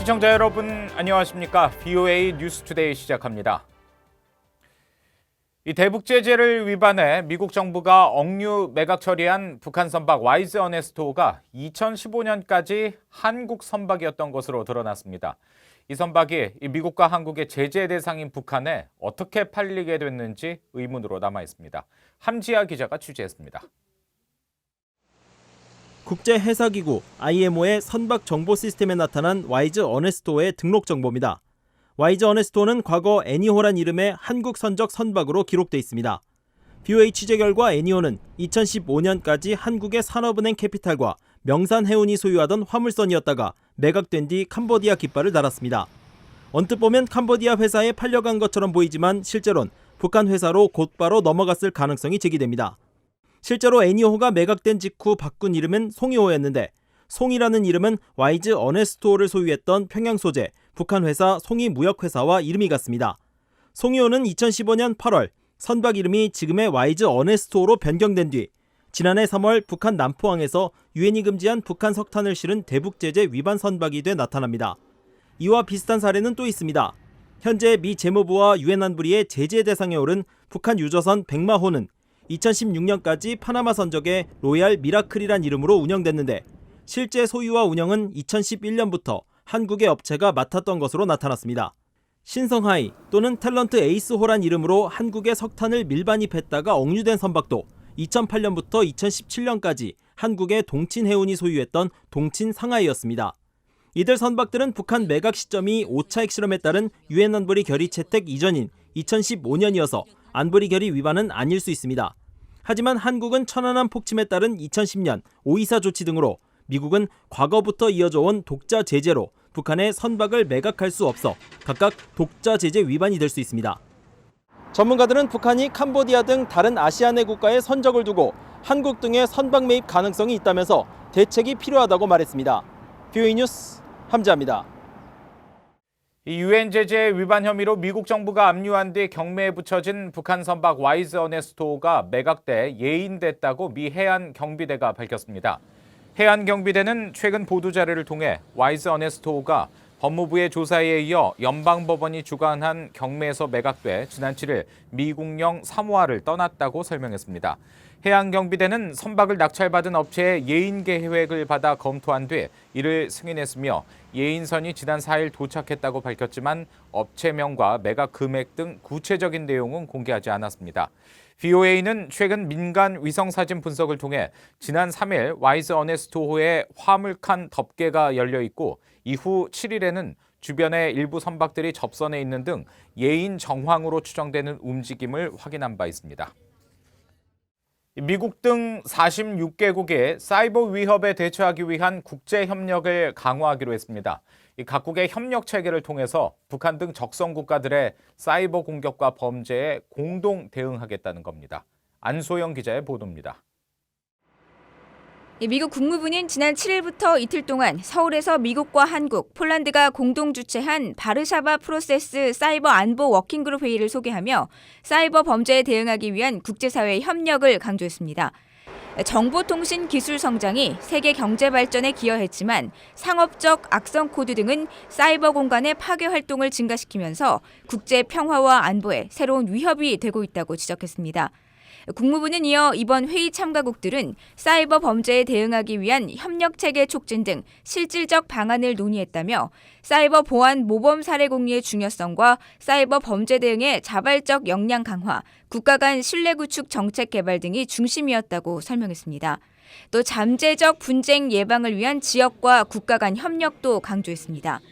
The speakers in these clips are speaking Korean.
시청자 여러분 안녕하십니까? VOA 뉴스투데이 시작합니다. 이 대북 제재를 위반해 미국 정부가 억류 매각 처리한 북한 선박 와이즈 어네스토가 2015년까지 한국 선박이었던 것으로 드러났습니다. 이 선박이 미국과 한국의 제재 대상인 북한에 어떻게 팔리게 됐는지 의문으로 남아 있습니다. 함지아 기자가 취재했습니다. 국제해사기구 IMO의 선박 정보 시스템에 나타난 와이즈 어네스토의 등록 정보입니다. 와이즈 어네스토는 과거 애니호란 이름의 한국 선적 선박으로 기록돼 있습니다. BOA 취재 결과 애니호는 2015년까지 한국의 산업은행 캐피탈과 명산해운이 소유하던 화물선이었다가 매각된 뒤 캄보디아 깃발을 달았습니다. 언뜻 보면 캄보디아 회사에 팔려간 것처럼 보이지만 실제로는 북한 회사로 곧바로 넘어갔을 가능성이 제기됩니다. 실제로 애니호가 매각된 직후 바꾼 이름은 송이호였는데 송이라는 이름은 와이즈 어네스토를 소유했던 평양 소재 북한 회사 송이무역회사와 이름이 같습니다. 송이호는 2015년 8월 선박 이름이 지금의 와이즈 어네스토로 변경된 뒤 지난해 3월 북한 남포항에서 유엔이 금지한 북한 석탄을 실은 대북 제재 위반 선박이 돼 나타납니다. 이와 비슷한 사례는 또 있습니다. 현재 미 재무부와 유엔 안보리의 제재 대상에 오른 북한 유조선 백마호는 2016년까지 파나마 선적의 로얄 미라클이란 이름으로 운영됐는데 실제 소유와 운영은 2011년부터 한국의 업체가 맡았던 것으로 나타났습니다. 신성하이 또는 탤런트 에이스호란 이름으로 한국의 석탄을 밀반입했다가 억류된 선박도 2008년부터 2017년까지 한국의 동친해운이 소유했던 동친상하이였습니다. 이들 선박들은 북한 매각 시점이 5차 핵실험에 따른 유엔 안보리 결의 채택 이전인 2015년이어서 안보리 결의 위반은 아닐 수 있습니다. 하지만 한국은 천안함 폭침에 따른 2010년 524 조치 등으로 미국은 과거부터 이어져 온 독자 제재로 북한의 선박을 매각할 수 없어 각각 독자 제재 위반이 될 수 있습니다. 전문가들은 북한이 캄보디아 등 다른 아시아내 국가의 선적을 두고 한국 등의 선박 매입 가능성이 있다면서 대책이 필요하다고 말했습니다. BOA 뉴스 함지아입니다. 유엔 제재 위반 혐의로 미국 정부가 압류한 뒤 경매에 붙여진 북한 선박 와이즈 어네스토가 매각돼 예인됐다고 미 해안경비대가 밝혔습니다. 해안경비대는 최근 보도 자료를 통해 와이즈 어네스토가 법무부의 조사에 이어 연방법원이 주관한 경매에서 매각돼 지난 7일 미국령 사모아를 떠났다고 설명했습니다. 해양경비대는 선박을 낙찰받은 업체의 예인 계획을 받아 검토한 뒤 이를 승인했으며 예인선이 지난 4일 도착했다고 밝혔지만 업체명과 매각 금액 등 구체적인 내용은 공개하지 않았습니다. BOA는 최근 민간 위성사진 분석을 통해 지난 3일 와이즈 어네스토호에 화물칸 덮개가 열려 있고 이후 7일에는 주변의 일부 선박들이 접선해 있는 등 예인 정황으로 추정되는 움직임을 확인한 바 있습니다. 미국 등 46개국이 사이버 위협에 대처하기 위한 국제 협력을 강화하기로 했습니다. 각국의 협력 체계를 통해서 북한 등 적성 국가들의 사이버 공격과 범죄에 공동 대응하겠다는 겁니다. 안소영 기자의 보도입니다. 미국 국무부는 지난 7일부터 이틀 동안 서울에서 미국과 한국, 폴란드가 공동 주최한 바르샤바 프로세스 사이버 안보 워킹그룹 회의를 소개하며 사이버 범죄에 대응하기 위한 국제사회의 협력을 강조했습니다. 정보통신 기술 성장이 세계 경제 발전에 기여했지만 상업적 악성 코드 등은 사이버 공간의 파괴 활동을 증가시키면서 국제 평화와 안보에 새로운 위협이 되고 있다고 지적했습니다. 국무부는 이어 이번 회의 참가국들은 사이버 범죄에 대응하기 위한 협력체계 촉진 등 실질적 방안을 논의했다며 사이버 보안 모범 사례 공유의 중요성과 사이버 범죄 대응의 자발적 역량 강화, 국가 간 신뢰 구축 정책 개발 등이 중심이었다고 설명했습니다. 또 잠재적 분쟁 예방을 위한 지역과 국가 간 협력도 강조했습니다.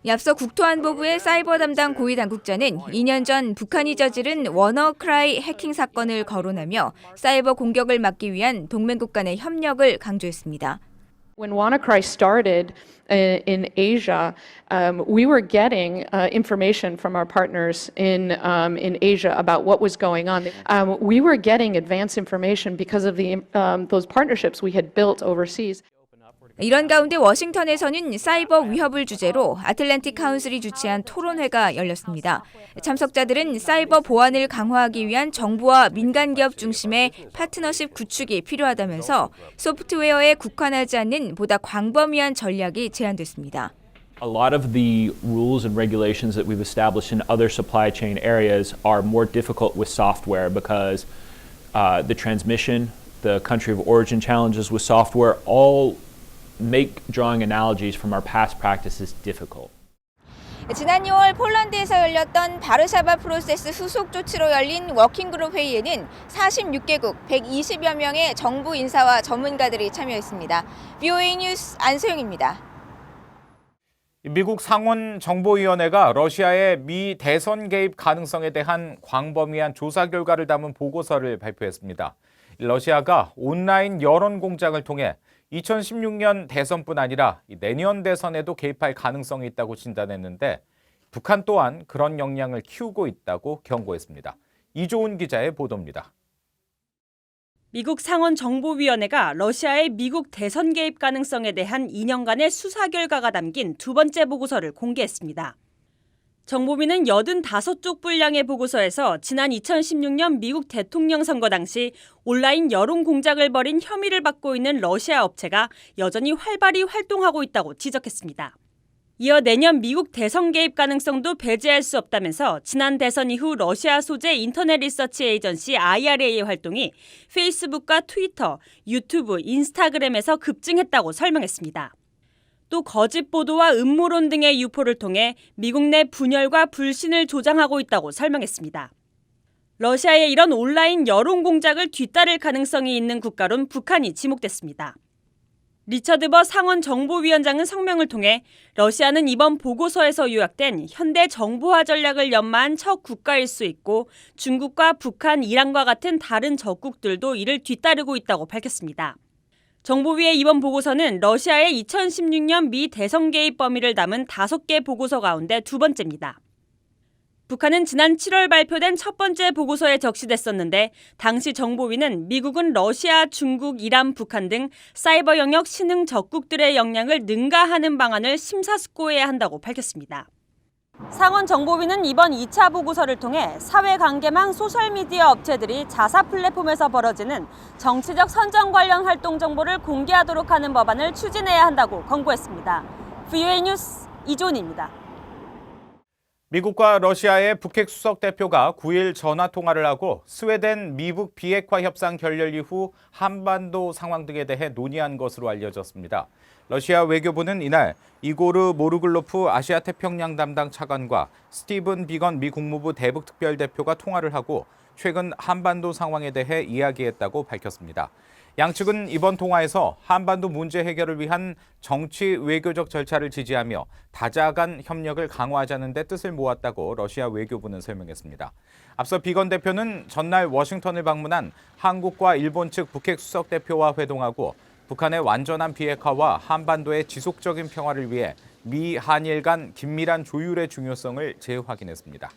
앞서 국토안보부의 사이버 담당 고위 당국자는 2년 전 북한이 저지른 워너크라이 해킹 사건을 거론하며 사이버 공격을 막기 위한 동맹국 간의 협력을 강조했습니다. When WannaCry started in Asia, we were getting information from our partners in Asia about what was going on. We were getting advance information because of those partnerships we had built overseas. 이런 가운데 워싱턴에서는 사이버 위협을 주제로 아틀랜틱 카운슬이 주최한 토론회가 열렸습니다. 참석자들은 사이버 보안을 강화하기 위한 정부와 민간 기업 중심의 파트너십 구축이 필요하다면서 소프트웨어에 국한하지 않는 보다 광범위한 전략이 제안됐습니다. A lot of the rules and regulations that we've established in other supply chain areas are more difficult with software because the transmission, the country of origin challenges with software all make drawing analogies from our past practices difficult. 지난 6월 폴란드에서 열렸던 바르샤바 프로세스 후속 조치로 열린 워킹그룹 회의에는 46개국 120여 명의 정부 인사와 전문가들이 참여했습니다. VOA 뉴스 안소영입니다. 미국 상원 정보위원회가 러시아의 미 대선 개입 가능성에 대한 광범위한 조사 결과를 담은 보고서를 발표했습니다. 러시아가 온라인 여론 공작을 통해 2016년 대선뿐 아니라 내년 대선에도 개입할 가능성이 있다고 진단했는데 북한 또한 그런 역량을 키우고 있다고 경고했습니다. 이조은 기자의 보도입니다. 미국 상원 정보위원회가 러시아의 미국 대선 개입 가능성에 대한 2년간의 수사 결과가 담긴 두 번째 보고서를 공개했습니다. 정보위는 85쪽 분량의 보고서에서 지난 2016년 미국 대통령 선거 당시 온라인 여론 공작을 벌인 혐의를 받고 있는 러시아 업체가 여전히 활발히 활동하고 있다고 지적했습니다. 이어 내년 미국 대선 개입 가능성도 배제할 수 없다면서 지난 대선 이후 러시아 소재 인터넷 리서치 에이전시 IRA의 활동이 페이스북과 트위터, 유튜브, 인스타그램에서 급증했다고 설명했습니다. 또 거짓 보도와 음모론 등의 유포를 통해 미국 내 분열과 불신을 조장하고 있다고 설명했습니다. 러시아의 이런 온라인 여론 공작을 뒤따를 가능성이 있는 국가론 북한이 지목됐습니다. 리처드 버 상원 정보위원장은 성명을 통해 러시아는 이번 보고서에서 요약된 현대 정보화 전략을 연마한 첫 국가일 수 있고 중국과 북한, 이란과 같은 다른 적국들도 이를 뒤따르고 있다고 밝혔습니다. 정보위의 이번 보고서는 러시아의 2016년 미 대선 개입 범위를 담은 5개 보고서 가운데 두 번째입니다. 북한은 지난 7월 발표된 첫 번째 보고서에 적시됐었는데 당시 정보위는 미국은 러시아, 중국, 이란, 북한 등 사이버 영역 신흥 적국들의 역량을 능가하는 방안을 심사숙고해야 한다고 밝혔습니다. 상원 정보위는 이번 2차 보고서를 통해 사회관계망 소셜미디어 업체들이 자사 플랫폼에서 벌어지는 정치적 선정 관련 활동 정보를 공개하도록 하는 법안을 추진해야 한다고 권고했습니다. VOA 뉴스 이존입니다. 미국과 러시아의 북핵 수석 대표가 9일 전화 통화를 하고 스웨덴 미북 비핵화 협상 결렬 이후 한반도 상황 등에 대해 논의한 것으로 알려졌습니다. 러시아 외교부는 이날 이고르 모르글로프 아시아 태평양 담당 차관과 스티븐 비건 미 국무부 대북 특별대표가 통화를 하고 최근 한반도 상황에 대해 이야기했다고 밝혔습니다. 양측은 이번 통화에서 한반도 문제 해결을 위한 정치 외교적 절차를 지지하며 다자 간 협력을 강화하자는 데 뜻을 모았다고 러시아 외교부는 설명했습니다. 앞서 비건 대표는 전날 워싱턴을 방문한 한국과 일본 측 북핵 수석 대표와 회동하고 북한의 완전한 비핵화와 한반도의 지속적인 평화를 위해 미, 한일 간 긴밀한 조율의 중요성을 재확인했습니다.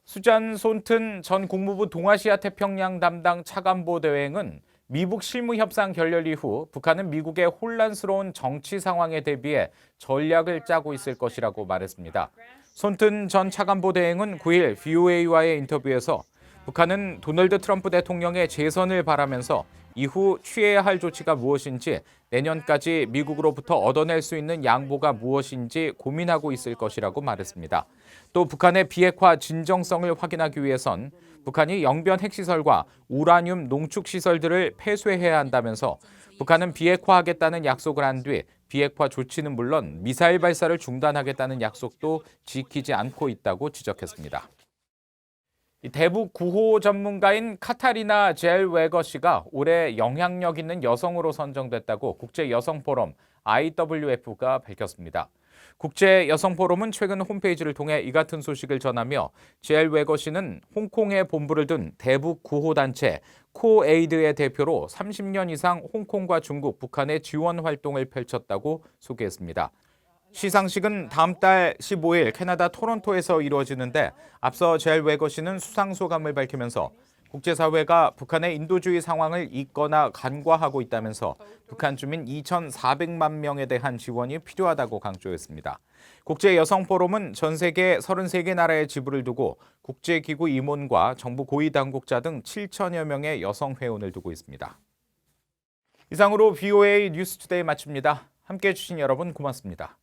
수잔 손튼 전 국무부 동아시아 태평양 담당 차관보 대행은 미북 실무협상 결렬 이후 북한은 미국의 혼란스러운 정치 상황에 대비해 전략을 짜고 있을 것이라고 말했습니다. 손튼 전 차관보 대행은 9일 VOA와의 인터뷰에서 북한은 도널드 트럼프 대통령의 재선을 바라면서 이후 취해야 할 조치가 무엇인지 내년까지 미국으로부터 얻어낼 수 있는 양보가 무엇인지 고민하고 있을 것이라고 말했습니다. 또 북한의 비핵화 진정성을 확인하기 위해선 북한이 영변 핵시설과 우라늄 농축시설들을 폐쇄해야 한다면서 북한은 비핵화하겠다는 약속을 한 뒤 비핵화 조치는 물론 미사일 발사를 중단하겠다는 약속도 지키지 않고 있다고 지적했습니다. 대북 구호 전문가인 카타리나 젤웨거 씨가 올해 영향력 있는 여성으로 선정됐다고 국제여성포럼 IWF가 밝혔습니다. 국제여성포럼은 최근 홈페이지를 통해 이 같은 소식을 전하며 젤웨거 씨는 홍콩에 본부를 둔 대북 구호단체 코에이드의 대표로 30년 이상 홍콩과 중국, 북한의 지원 활동을 펼쳤다고 소개했습니다. 시상식은 다음 달 15일 캐나다 토론토에서 이루어지는데 앞서 젤웨거 씨는 수상 소감을 밝히면서 국제사회가 북한의 인도주의 상황을 잊거나 간과하고 있다면서 북한 주민 2,400만 명에 대한 지원이 필요하다고 강조했습니다. 국제여성포럼은 전 세계 33개 나라의 지부를 두고 국제기구 임원과 정부 고위당국자 등 7천여 명의 여성 회원을 두고 있습니다. 이상으로 VOA 뉴스투데이 마칩니다. 함께해 주신 여러분 고맙습니다.